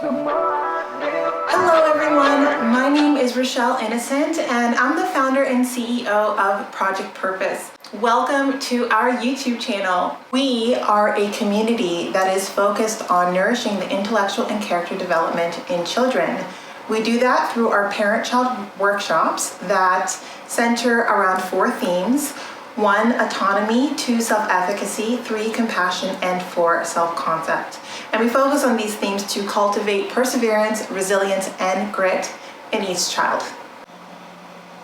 Hello everyone, my name is Rochelle Innocent and I'm the founder and CEO of Project Purpose. Welcome to our YouTube channel. We are a community that is focused on nourishing the intellectual and character development in children. We do that through our parent-child workshops that center around 4 themes. 1, autonomy, 2, self-efficacy, 3, compassion, and 4, self-concept. And we focus on these themes to cultivate perseverance, resilience, and grit in each child.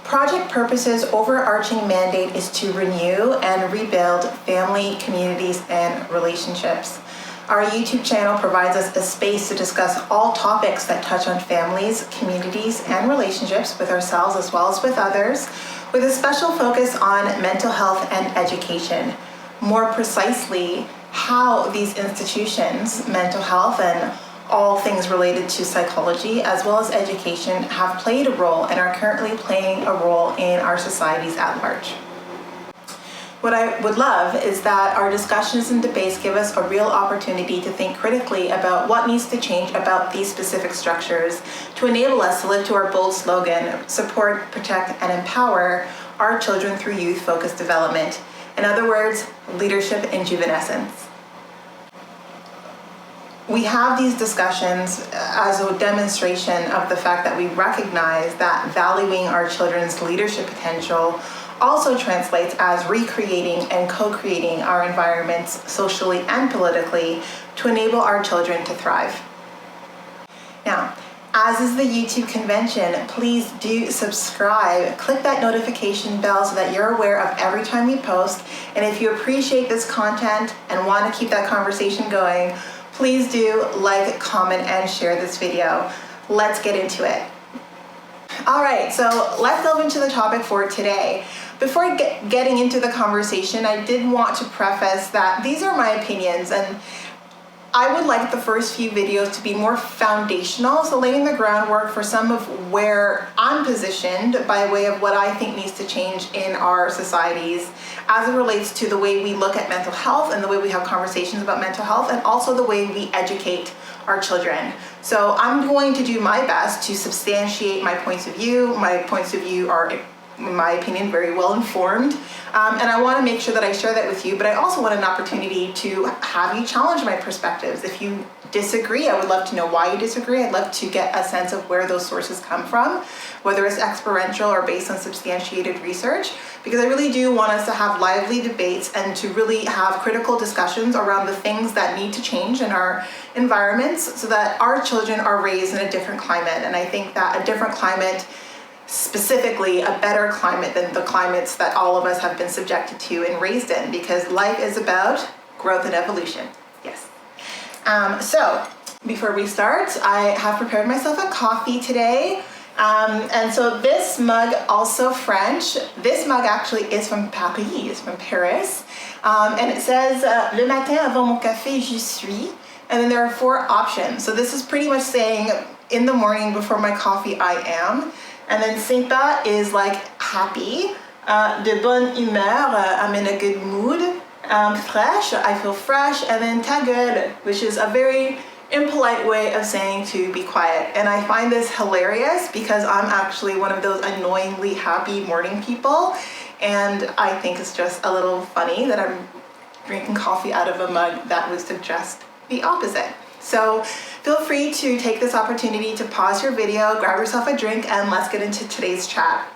Project Purpose's overarching mandate is to renew and rebuild family, communities, and relationships. Our YouTube channel provides us a space to discuss all topics that touch on families, communities, and relationships with ourselves as well as with others, with a special focus on mental health and education. More precisely, how these institutions, mental health and all things related to psychology as well as education, have played a role and are currently playing a role in our societies at large. What I would love is that our discussions and debates give us a real opportunity to think critically about what needs to change about these specific structures to enable us to live to our bold slogan, support, protect, and empower our children through youth-focused development. In other words, leadership in juvenescence. We have these discussions as a demonstration of the fact that we recognize that valuing our children's leadership potential also translates as recreating and co-creating our environments socially and politically to enable our children to thrive. Now, as is the YouTube convention, please do subscribe, click that notification bell so that you're aware of every time we post. And if you appreciate this content and want to keep that conversation going, please do like, comment, and share this video. Let's get into it. All right, so let's delve into the topic for today. Before getting into the conversation, I did want to preface that these are my opinions, and I would like the first few videos to be more foundational, so laying the groundwork for some of where I'm positioned by way of what I think needs to change in our societies as it relates to the way we look at mental health and the way we have conversations about mental health, and also the way we educate our children. So I'm going to do my best to substantiate my points of view. My points of view are, in my opinion, very well informed. And I want to make sure that I share that with you, but I also want an opportunity to have you challenge my perspectives. If you disagree, I would love to know why you disagree. I'd love to get a sense of where those sources come from, whether it's experiential or based on substantiated research, because I really do want us to have lively debates and to really have critical discussions around the things that need to change in our environments so that our children are raised in a different climate. And I think that a different climate, specifically a better climate than the climates that all of us have been subjected to and raised in, because life is about growth and evolution. Yes. So before we start, I have prepared myself a coffee today. And so this mug, also French, this mug actually is from Paris, it's from Paris. And it says, Le matin avant mon café, j'y suis. And then there are 4 options. So this is pretty much saying, in the morning before my coffee, I am. And then sympa is like happy, de bonne humeur, I'm in a good mood, fraîche, I feel fresh, and then ta gueule, which is a very impolite way of saying to be quiet. And I find this hilarious because I'm actually one of those annoyingly happy morning people, and I think it's just a little funny that I'm drinking coffee out of a mug that would suggest the opposite. So feel free to take this opportunity to pause your video, grab yourself a drink, and let's get into today's chat.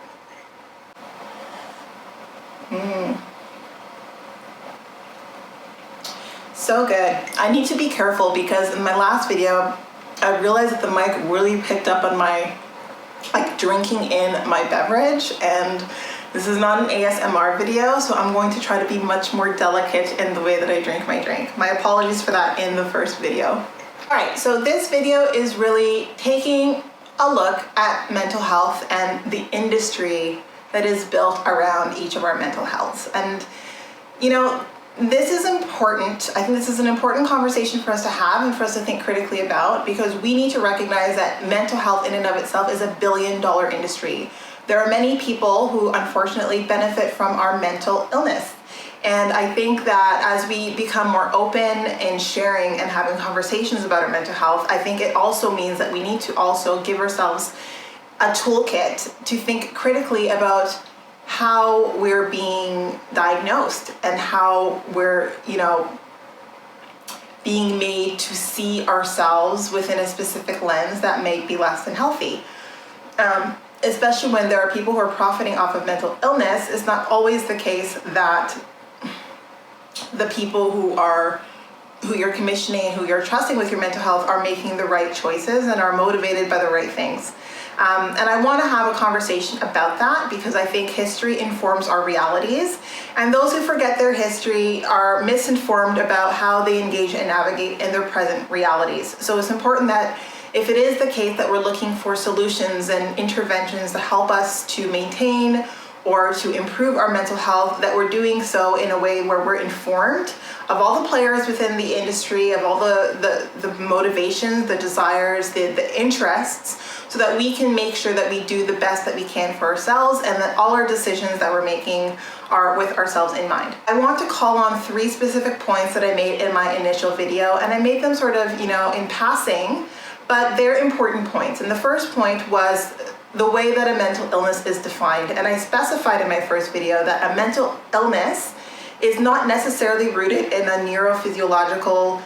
So good. I need to be careful because in my last video, I realized that the mic really picked up on my drinking in my beverage, and this is not an ASMR video, so I'm going to try to be much more delicate in the way that I drink my drink. My apologies for that in the first video. All right, so this video is really taking a look at mental health and the industry that is built around each of our mental healths. And, you know, this is important. I think this is an important conversation for us to have and for us to think critically about, because we need to recognize that mental health in and of itself is a billion-dollar industry. There are many people who unfortunately benefit from our mental illness. And I think that as we become more open and sharing and having conversations about our mental health, I think it also means that we need to also give ourselves a toolkit to think critically about how we're being diagnosed and how we're, being made to see ourselves within a specific lens that may be less than healthy. Especially when there are people who are profiting off of mental illness, it's not always the case that the people who you're commissioning and who you're trusting with your mental health are making the right choices and are motivated by the right things. And I want to have a conversation about that because I think history informs our realities, and those who forget their history are misinformed about how they engage and navigate in their present realities. So it's important that if it is the case that we're looking for solutions and interventions to help us to maintain or to improve our mental health, that we're doing so in a way where we're informed of all the players within the industry, of all the motivations, the desires, the interests, so that we can make sure that we do the best that we can for ourselves and that all our decisions that we're making are with ourselves in mind. I want to call on 3 specific points that I made in my initial video, and I made them sort of, in passing, but they're important points. And the first point was the way that a mental illness is defined. And I specified in my first video that a mental illness is not necessarily rooted in a neurophysiological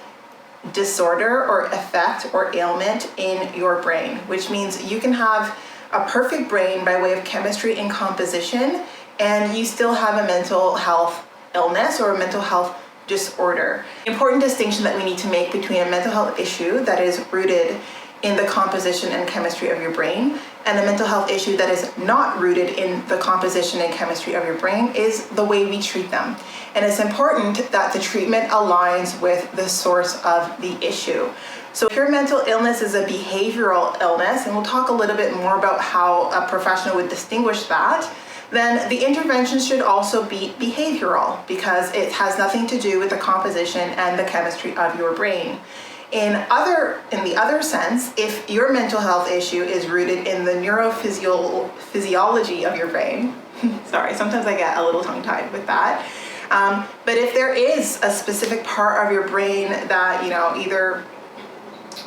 disorder or effect or ailment in your brain, which means you can have a perfect brain by way of chemistry and composition, and you still have a mental health illness or a mental health disorder. Important distinction that we need to make between a mental health issue that is rooted in the composition and chemistry of your brain and a mental health issue that is not rooted in the composition and chemistry of your brain is the way we treat them. And it's important that the treatment aligns with the source of the issue. So if your mental illness is a behavioral illness, and we'll talk a little bit more about how a professional would distinguish that, then the intervention should also be behavioral because it has nothing to do with the composition and the chemistry of your brain. In the other sense, if your mental health issue is rooted in the neurophysiology of your brain, sorry, sometimes I get a little tongue-tied with that, but if there is a specific part of your brain that, either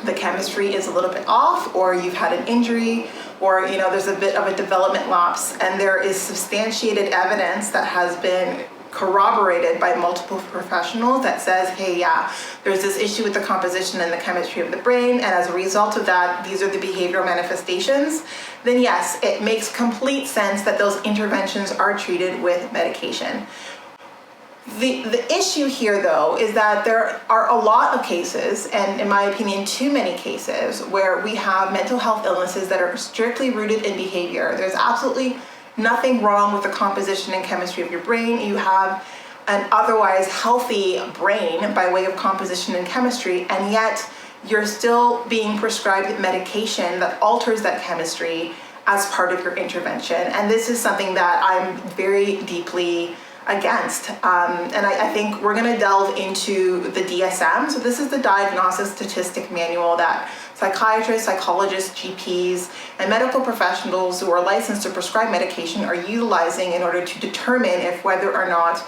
the chemistry is a little bit off, or you've had an injury, or there's a bit of a development lapse, and there is substantiated evidence that has been corroborated by multiple professionals that says, hey, yeah, there's this issue with the composition and the chemistry of the brain, and as a result of that, these are the behavioral manifestations, then yes, it makes complete sense that those interventions are treated with medication. The issue here, though, is that there are a lot of cases, and in my opinion, too many cases, where we have mental health illnesses that are strictly rooted in behavior. There's absolutely nothing wrong with the composition and chemistry of your brain. You have an otherwise healthy brain by way of composition and chemistry, and yet you're still being prescribed medication that alters that chemistry as part of your intervention. And this is something that I'm very deeply against. And I think we're going to delve into the DSM. So this is the Diagnostic Statistic Manual that psychiatrists, psychologists, GPs, and medical professionals who are licensed to prescribe medication are utilizing in order to determine if whether or not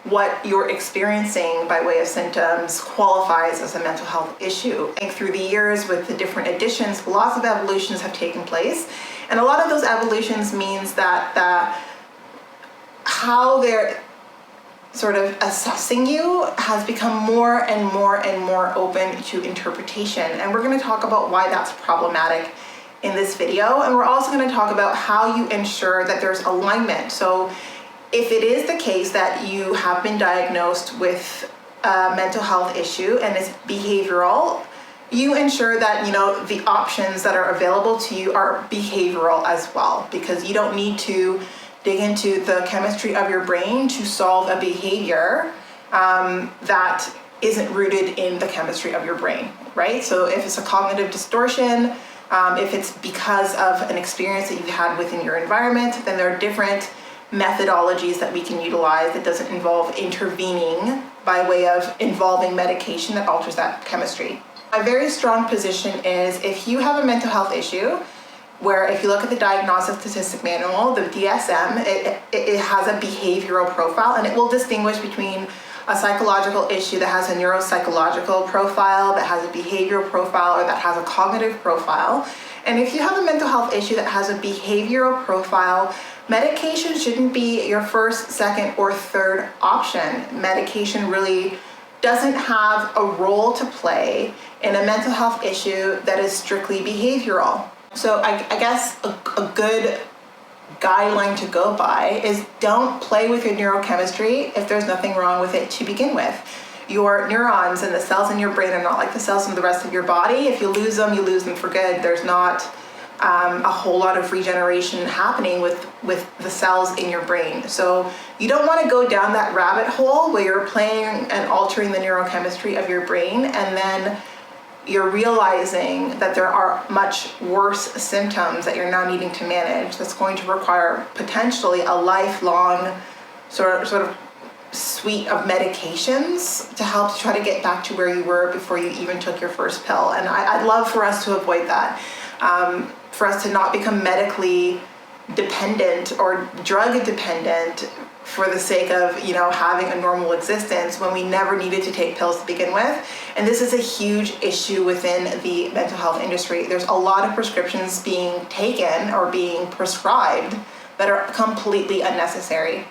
what you're experiencing by way of symptoms qualifies as a mental health issue. And through the years with the different editions, lots of evolutions have taken place. And a lot of those evolutions means that how they're sort of assessing you has become more and more and more open to interpretation. And we're going to talk about why that's problematic in this video. And we're also going to talk about how you ensure that there's alignment. So if it is the case that you have been diagnosed with a mental health issue and it's behavioral, you ensure that, the options that are available to you are behavioral as well, because you don't need to dig into the chemistry of your brain to solve a behavior that isn't rooted in the chemistry of your brain, right? So if it's a cognitive distortion, if it's because of an experience that you've had within your environment, then there are different methodologies that we can utilize that doesn't involve intervening by way of involving medication that alters that chemistry. My very strong position is if you have a mental health issue where if you look at the Diagnostic Statistic Manual, the DSM, it has a behavioral profile, and it will distinguish between a psychological issue that has a neuropsychological profile, that has a behavioral profile, or that has a cognitive profile. And if you have a mental health issue that has a behavioral profile, medication shouldn't be your first, second, or third option. Medication really doesn't have a role to play in a mental health issue that is strictly behavioral. So I guess a good guideline to go by is don't play with your neurochemistry if there's nothing wrong with it to begin with. Your neurons and the cells in your brain are not like the cells in the rest of your body. If you lose them for good. There's not a whole lot of regeneration happening with the cells in your brain. So you don't want to go down that rabbit hole where you're playing and altering the neurochemistry of your brain, and then you're realizing that there are much worse symptoms that you're now needing to manage that's going to require potentially a lifelong sort of suite of medications to help to try to get back to where you were before you even took your first pill. And I'd love for us to avoid that, for us to not become medically dependent or drug dependent for the sake of, having a normal existence when we never needed to take pills to begin with. And this is a huge issue within the mental health industry. There's a lot of prescriptions being taken or being prescribed that are completely unnecessary.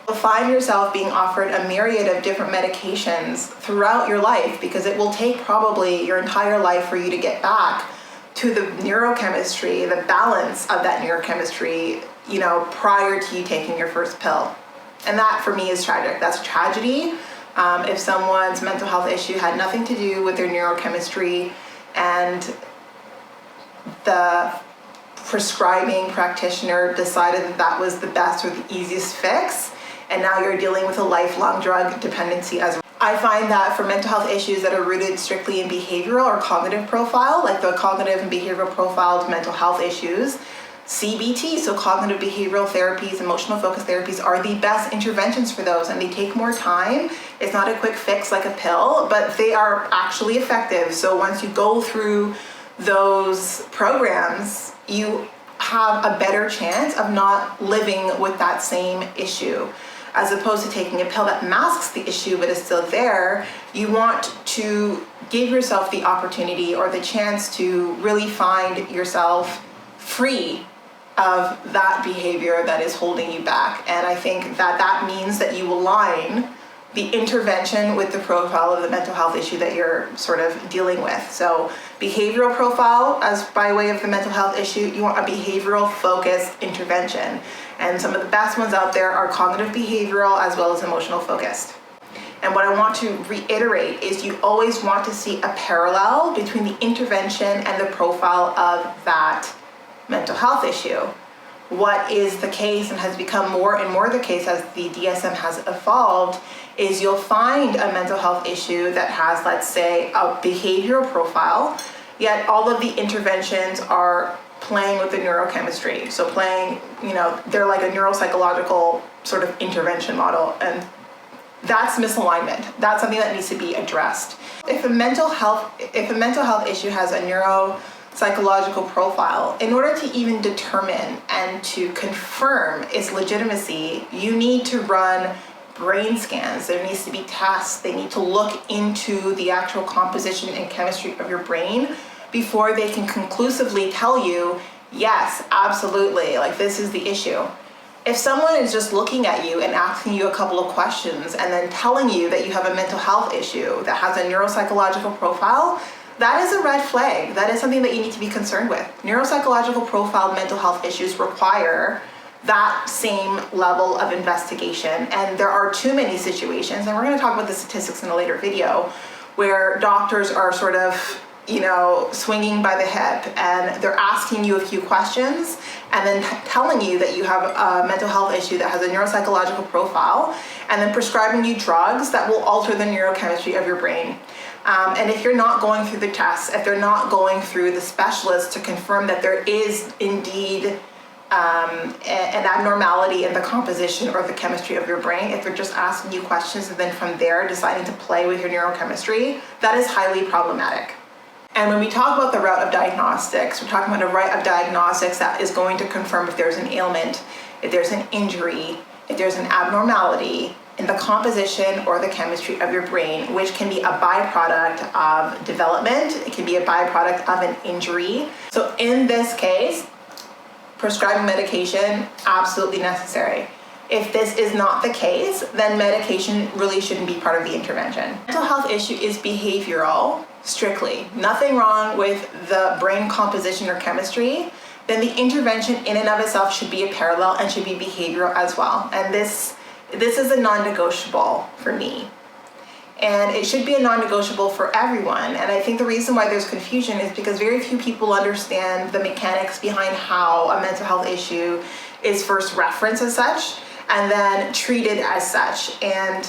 You'll find yourself being offered a myriad of different medications throughout your life, because it will take probably your entire life for you to get back to the neurochemistry, the balance of that neurochemistry, prior to you taking your first pill. And that for me is tragic. That's a tragedy. If someone's mental health issue had nothing to do with their neurochemistry and the prescribing practitioner decided that was the best or the easiest fix, and now you're dealing with a lifelong drug dependency as well. I find that for mental health issues that are rooted strictly in behavioral or cognitive profile, like the cognitive and behavioral profile to mental health issues, CBT, so cognitive behavioral therapies, emotional focus therapies, are the best interventions for those, and they take more time. It's not a quick fix like a pill, but they are actually effective. So once you go through those programs, you have a better chance of not living with that same issue. As opposed to taking a pill that masks the issue but is still there, you want to give yourself the opportunity or the chance to really find yourself free of that behavior that is holding you back. And I think that means that you align the intervention with the profile of the mental health issue that you're sort of dealing with. So behavioral profile, as by way of the mental health issue, you want a behavioral focused intervention. And some of the best ones out there are cognitive behavioral as well as emotional focused. And what I want to reiterate is you always want to see a parallel between the intervention and the profile of that mental health issue. What is the case and has become more and more the case as the DSM has evolved is you'll find a mental health issue that has, let's say, a behavioral profile, yet all of the interventions are playing with the neurochemistry. So they're like a neuropsychological sort of intervention model, and that's misalignment. That's something that needs to be addressed. If a mental health issue has a neuropsychological profile, in order to even determine and to confirm its legitimacy, you need to run brain scans. There needs to be tests. They need to look into the actual composition and chemistry of your brain before they can conclusively tell you, yes, absolutely, like this is the issue. If someone is just looking at you and asking you a couple of questions and then telling you that you have a mental health issue that has a neuropsychological profile, that is a red flag. That is something that you need to be concerned with. Neuropsychological profile mental health issues require that same level of investigation. And there are too many situations, and we're going to talk about the statistics in a later video, where doctors are sort of swinging by the hip, and they're asking you a few questions and then telling you that you have a mental health issue that has a neuropsychological profile, and then prescribing you drugs that will alter the neurochemistry of your brain. And if you're not going through the tests, if they're not going through the specialists to confirm that there is indeed an abnormality in the composition or the chemistry of your brain, if they're just asking you questions and then from there deciding to play with your neurochemistry, that is highly problematic. And when we talk about the route of diagnostics, we're talking about a route of diagnostics that is going to confirm if there's an ailment, if there's an injury, if there's an abnormality in the composition or the chemistry of your brain, which can be a byproduct of development, it can be a byproduct of an injury. So in this case, prescribing medication, absolutely necessary. If this is not the case, then medication really shouldn't be part of the intervention. Mental health issue is behavioral, strictly. Nothing wrong with the brain composition or chemistry, then the intervention in and of itself should be a parallel and should be behavioral as well. And this is a non-negotiable for me. And it should be a non-negotiable for everyone. And I think the reason why there's confusion is because very few people understand the mechanics behind how a mental health issue is first referenced as such and then treated as such. And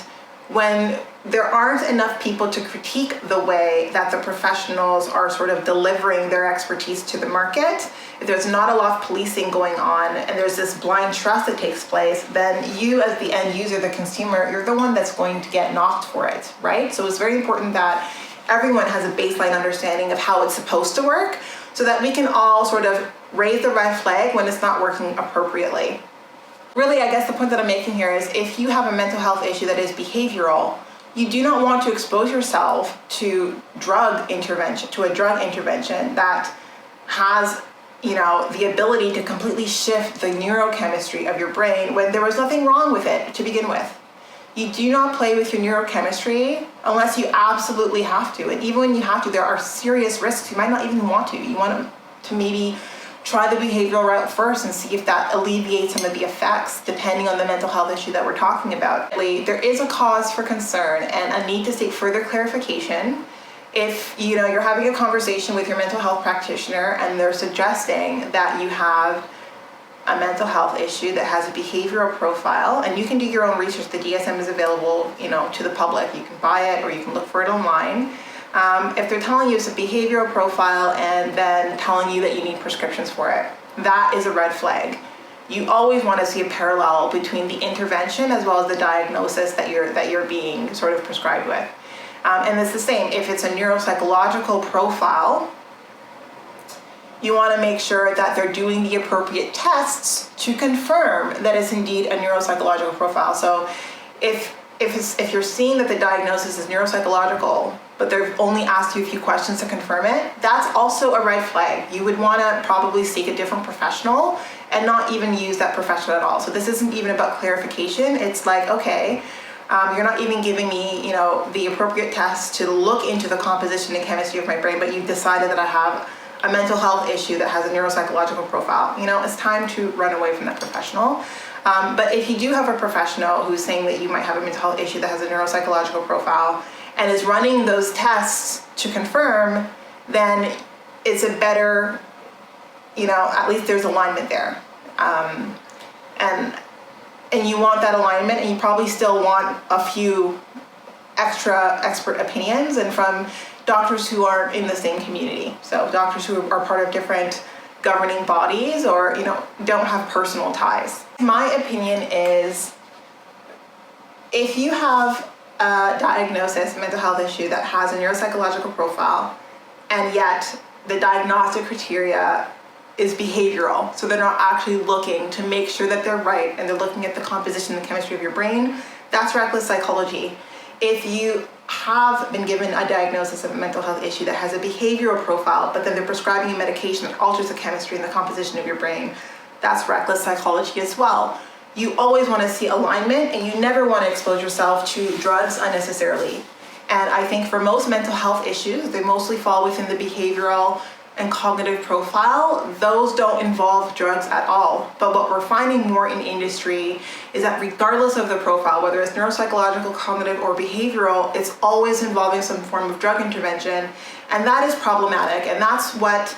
when there aren't enough people to critique the way that the professionals are sort of delivering their expertise to the market, if there's not a lot of policing going on and there's this blind trust that takes place, then you as the end user, the consumer, you're the one that's going to get knocked for it, right? So it's very important that everyone has a baseline understanding of how it's supposed to work so that we can all sort of raise the red flag when it's not working appropriately. Really, I guess the point that I'm making here is if you have a mental health issue that is behavioral, you do not want to expose yourself to a drug intervention that has, the ability to completely shift the neurochemistry of your brain when there was nothing wrong with it to begin with. You do not play with your neurochemistry unless you absolutely have to. And even when you have to, there are serious risks. You might not even want to. You want to maybe try the behavioral route first and see if that alleviates some of the effects depending on the mental health issue that we're talking about. There is a cause for concern and a need to seek further clarification. If you're having a conversation with your mental health practitioner and they're suggesting that you have a mental health issue that has a behavioral profile, and you can do your own research, the DSM is available to the public. You can buy it or you can look for it online. If they're telling you it's a behavioral profile and then telling you that you need prescriptions for it, that is a red flag. You always want to see a parallel between the intervention as well as the diagnosis that you're being sort of prescribed with. And it's the same. If it's a neuropsychological profile, you want to make sure that they're doing the appropriate tests to confirm that it's indeed a neuropsychological profile. So if you're seeing that the diagnosis is neuropsychological, but they've only asked you a few questions to confirm it, that's also a red flag. You would want to probably seek a different professional and not even use that professional at all. So this isn't even about clarification. It's like, okay, you're not even giving me, the appropriate tests to look into the composition and chemistry of my brain, but you've decided that I have a mental health issue that has a neuropsychological profile. It's time to run away from that professional. But if you do have a professional who's saying that you might have a mental health issue that has a neuropsychological profile and is running those tests to confirm, then it's a better, at least there's alignment there. And you want that alignment, and you probably still want a few extra expert opinions and from doctors who aren't in the same community. So doctors who are part of different governing bodies or, don't have personal ties. My opinion is if you have a diagnosis, a mental health issue that has a neuropsychological profile, and yet the diagnostic criteria is behavioral, so they're not actually looking to make sure that they're right and they're looking at the composition and the chemistry of your brain, that's reckless psychology. If you have been given a diagnosis of a mental health issue that has a behavioral profile, but then they're prescribing you medication that alters the chemistry and the composition of your brain, that's reckless psychology as well. You always want to see alignment, and you never want to expose yourself to drugs unnecessarily. And I think for most mental health issues, they mostly fall within the behavioral and cognitive profile. Those don't involve drugs at all. But what we're finding more in industry is that regardless of the profile, whether it's neuropsychological, cognitive, or behavioral, it's always involving some form of drug intervention. And that is problematic. And that's what,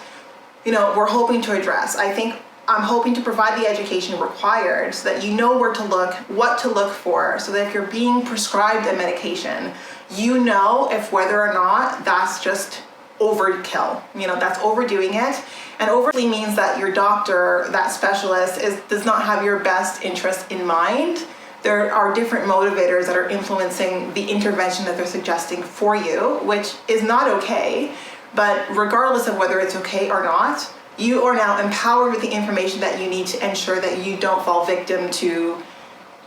we're hoping to address. I'm hoping to provide the education required so that you know where to look, what to look for, so that if you're being prescribed a medication, if whether or not that's just overkill, that's overdoing it. And overly means that your doctor, that specialist, does not have your best interest in mind. There are different motivators that are influencing the intervention that they're suggesting for you, which is not okay, But regardless of whether it's okay or not, you are now empowered with the information that you need to ensure that you don't fall victim to,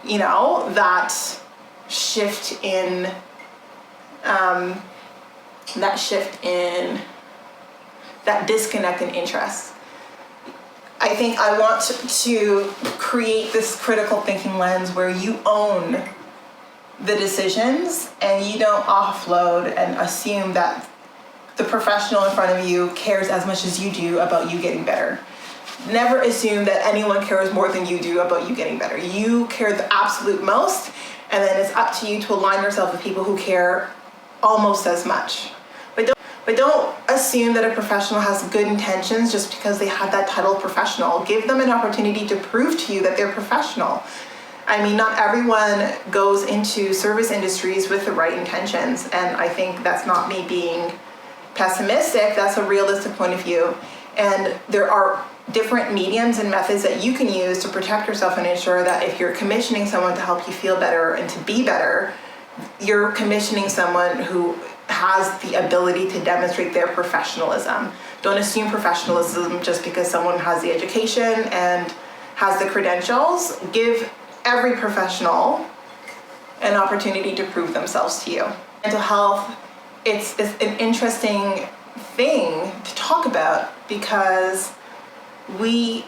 that shift in, that disconnect in interest. I think I want to create this critical thinking lens where you own the decisions and you don't offload and assume that the professional in front of you cares as much as you do about you getting better. Never assume that anyone cares more than you do about you getting better. You care the absolute most, and then it's up to you to align yourself with people who care almost as much. But don't assume that a professional has good intentions just because they have that title of professional. Give them an opportunity to prove to you that they're professional. I mean, not everyone goes into service industries with the right intentions, and I think that's not me being pessimistic, that's a realistic point of view. And there are different mediums and methods that you can use to protect yourself and ensure that if you're commissioning someone to help you feel better and to be better, you're commissioning someone who has the ability to demonstrate their professionalism. Don't assume professionalism just because someone has the education and has the credentials. Give every professional an opportunity to prove themselves to you. Mental health, it's an interesting thing to talk about because the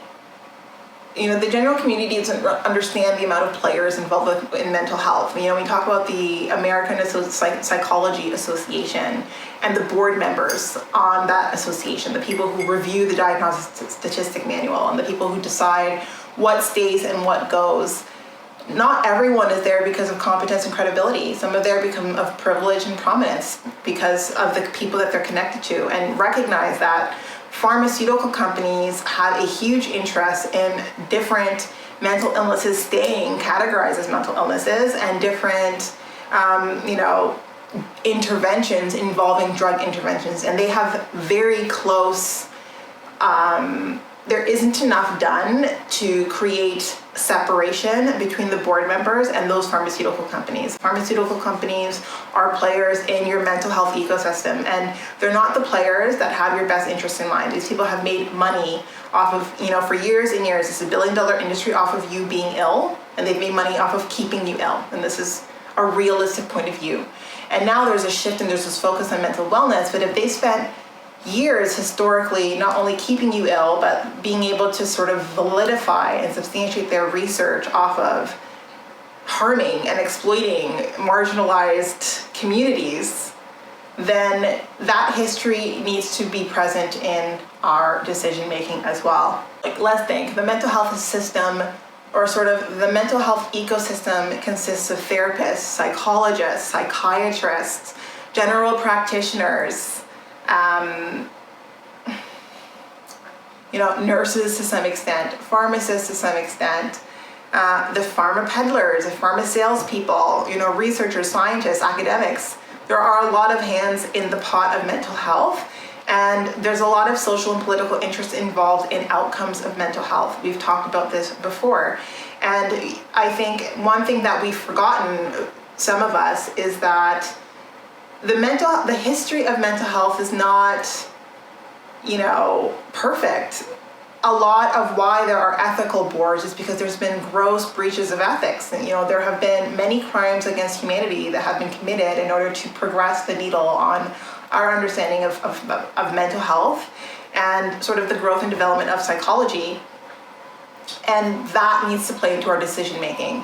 general community doesn't understand the amount of players involved in mental health. We talk about the American Psychology Association and the board members on that association, the people who review the diagnostic statistic manual and the people who decide what stays and what goes. Not everyone is there because of competence and credibility. Some are there because of privilege and prominence because of the people that they're connected to, and recognize that pharmaceutical companies have a huge interest in different mental illnesses staying categorized as mental illnesses and different, interventions involving drug interventions. And they have very close, there isn't enough done to create separation between the board members and those pharmaceutical companies. Pharmaceutical companies are players in your mental health ecosystem, and they're not the players that have your best interests in mind. These people have made money off of, for years and years. It's $1 billion industry off of you being ill, and they've made money off of keeping you ill. And this is a realistic point of view. And now there's a shift and there's this focus on mental wellness, but if they spent years historically not only keeping you ill, but being able to sort of validify and substantiate their research off of harming and exploiting marginalized communities, then that history needs to be present in our decision making as well. Let's think, the mental health system, or sort of the mental health ecosystem, consists of therapists, psychologists, psychiatrists, general practitioners, nurses to some extent, pharmacists to some extent, the pharma peddlers, the pharma salespeople, researchers, scientists, academics. There are a lot of hands in the pot of mental health, and there's a lot of social and political interest involved in outcomes of mental health. We've talked about this before. And I think one thing that we've forgotten, some of us, is that the history of mental health is not, perfect. A lot of why there are ethical boards is because there's been gross breaches of ethics. And, there have been many crimes against humanity that have been committed in order to progress the needle on our understanding of mental health and sort of the growth and development of psychology. And that needs to play into our decision making.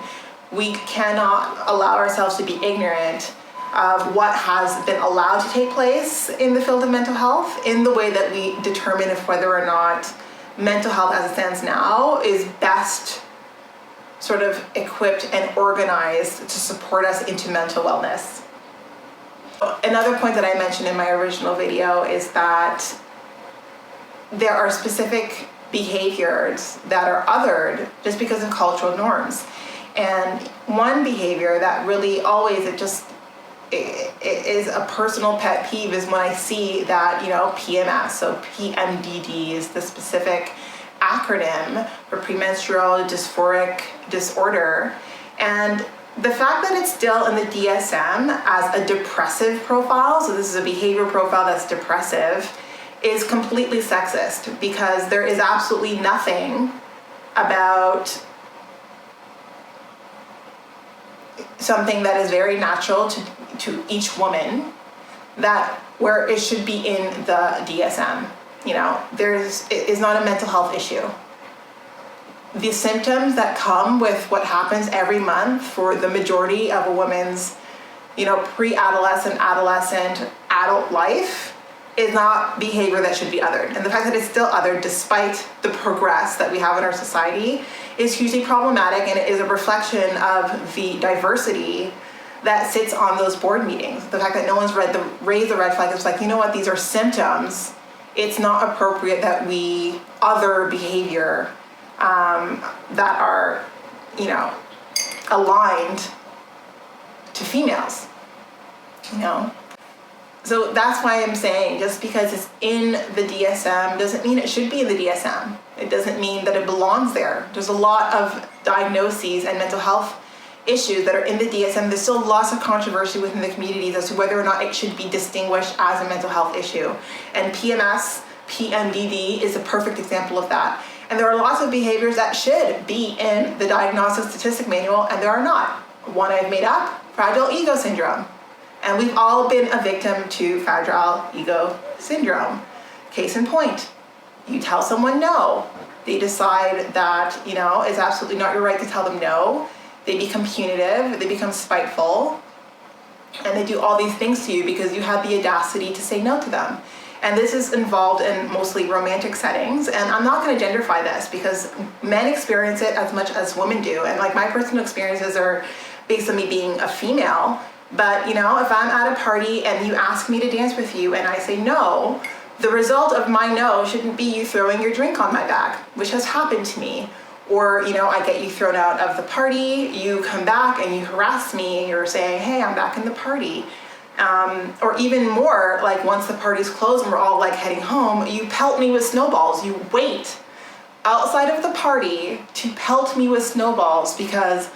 We cannot allow ourselves to be ignorant of what has been allowed to take place in the field of mental health in the way that we determine if whether or not mental health as it stands now is best sort of equipped and organized to support us into mental wellness. Another point that I mentioned in my original video is that there are specific behaviors that are othered just because of cultural norms. And one behavior that really always, it is a personal pet peeve, is when I see that, PMS, so PMDD is the specific acronym for premenstrual dysphoric disorder. And the fact that it's still in the DSM as a depressive profile, so this is a behavior profile that's depressive, is completely sexist, because there is absolutely nothing about something that is very natural to each woman that where it should be in the DSM. You know, it is not a mental health issue. The symptoms that come with what happens every month for the majority of a woman's, you know, pre-adolescent, adolescent, adult life is not behavior that should be othered. And the fact that it's still othered despite the progress that we have in our society is hugely problematic, and it is a reflection of the diversity that sits on those board meetings. The fact that no one's raised the red flag is like, you know what, these are symptoms. It's not appropriate that we other behavior that are, you know, aligned to females, you know? So that's why I'm saying, just because it's in the DSM doesn't mean it should be in the DSM. It doesn't mean that it belongs there. There's a lot of diagnoses and mental health issues that are in the DSM. There's still lots of controversy within the communities as to whether or not it should be distinguished as a mental health issue. And PMS, PMDD is a perfect example of that. And there are lots of behaviors that should be in the Diagnostic Statistic Manual, and there are not. One I've made up, fragile ego syndrome. And we've all been a victim to fragile ego syndrome. Case in point, you tell someone no. They decide that, you know, it's absolutely not your right to tell them no. They become punitive, they become spiteful, and they do all these things to you because you had the audacity to say no to them. And this is involved in mostly romantic settings. And I'm not going to genderify this because men experience it as much as women do. And like my personal experiences are based on me being a female. But, you know, if I'm at a party and you ask me to dance with you and I say no, the result of my no shouldn't be you throwing your drink on my back, which has happened to me. Or, you know, I get you thrown out of the party, you come back and you harass me and you're saying, hey, I'm back in the party. Or even more, like once the party's closed and we're all like heading home, you pelt me with snowballs. You wait outside of the party to pelt me with snowballs because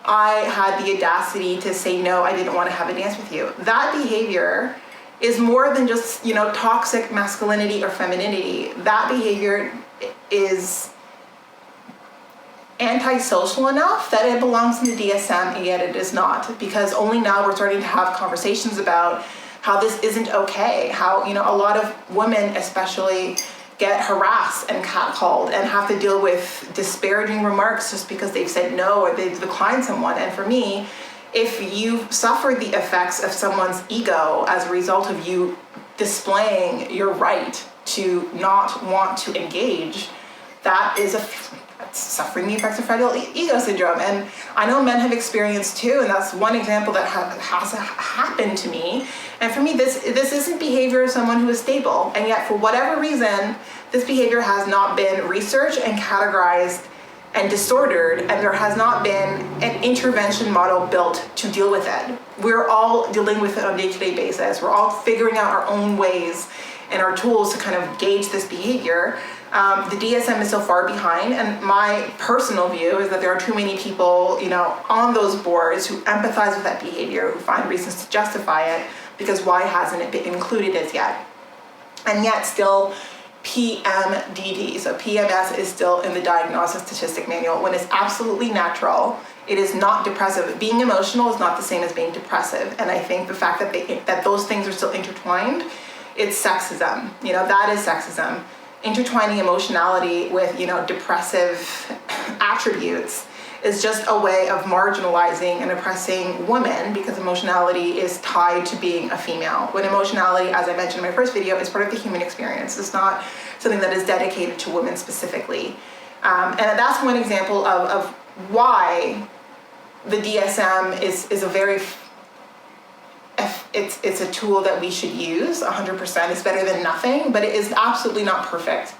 I had the audacity to say no, I didn't want to have a dance with you. That behavior is more than just, you know, toxic masculinity or femininity. That behavior is antisocial enough that it belongs in the DSM, and yet it is not, because only now we're starting to have conversations about how this isn't okay, how, you know, a lot of women especially get harassed and catcalled and have to deal with disparaging remarks just because they've said no or they've declined someone. And for me, if you've suffered the effects of someone's ego as a result of you displaying your right to not want to engage, that is suffering the effects of fragile ego syndrome. And I know men have experienced too, and that's one example that has happened to me. And for me, this isn't behavior of someone who is stable, and yet for whatever reason, this behavior has not been researched and categorized and disordered, and there has not been an intervention model built to deal with it. We're all dealing with it on a day-to-day basis. We're all figuring out our own ways and our tools to kind of gauge this behavior. The DSM is so far behind, and my personal view is that there are too many people, you know, on those boards who empathize with that behavior, who find reasons to justify it, because why hasn't it been included as yet? And yet still PMDD, so PMS is still in the Diagnostic Statistic Manual when it's absolutely natural. It is not depressive. Being emotional is not the same as being depressive. And I think the fact that those things are still intertwined, it's sexism. You know, that is sexism. Intertwining emotionality with, you know, depressive attributes is just a way of marginalizing and oppressing women, because emotionality is tied to being a female. When emotionality, as I mentioned in my first video, is part of the human experience. It's not something that is dedicated to women specifically. And that's one example of why the DSM is a very, it's a tool that we should use 100%. It's better than nothing, but it is absolutely not perfect.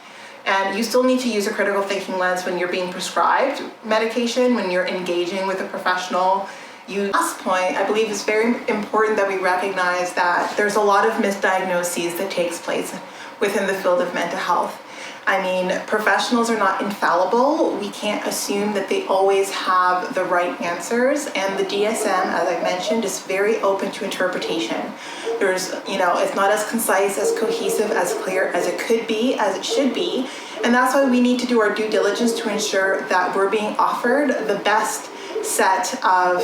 And you still need to use a critical thinking lens when you're being prescribed medication, when you're engaging with a professional. Last point, I believe it's very important that we recognize that there's a lot of misdiagnoses that takes place within the field of mental health. I mean, professionals are not infallible. We can't assume that they always have the right answers. And the DSM, as I mentioned, is very open to interpretation. There's, it's not as concise, as cohesive, as clear as it could be, as it should be. And that's why we need to do our due diligence to ensure that we're being offered the best set of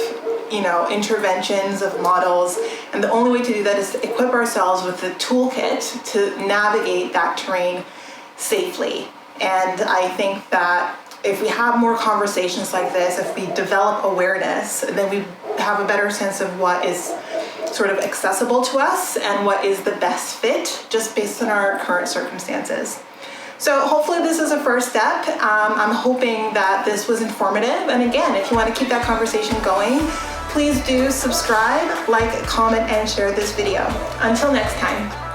interventions, of models, and the only way to do that is to equip ourselves with the toolkit to navigate that terrain safely. And I think that if we have more conversations like this, if we develop awareness, then we have a better sense of what is sort of accessible to us and what is the best fit just based on our current circumstances. So hopefully this is a first step. I'm hoping that this was informative. And again, if you want to keep that conversation going, please do subscribe, like, comment, and share this video. Until next time.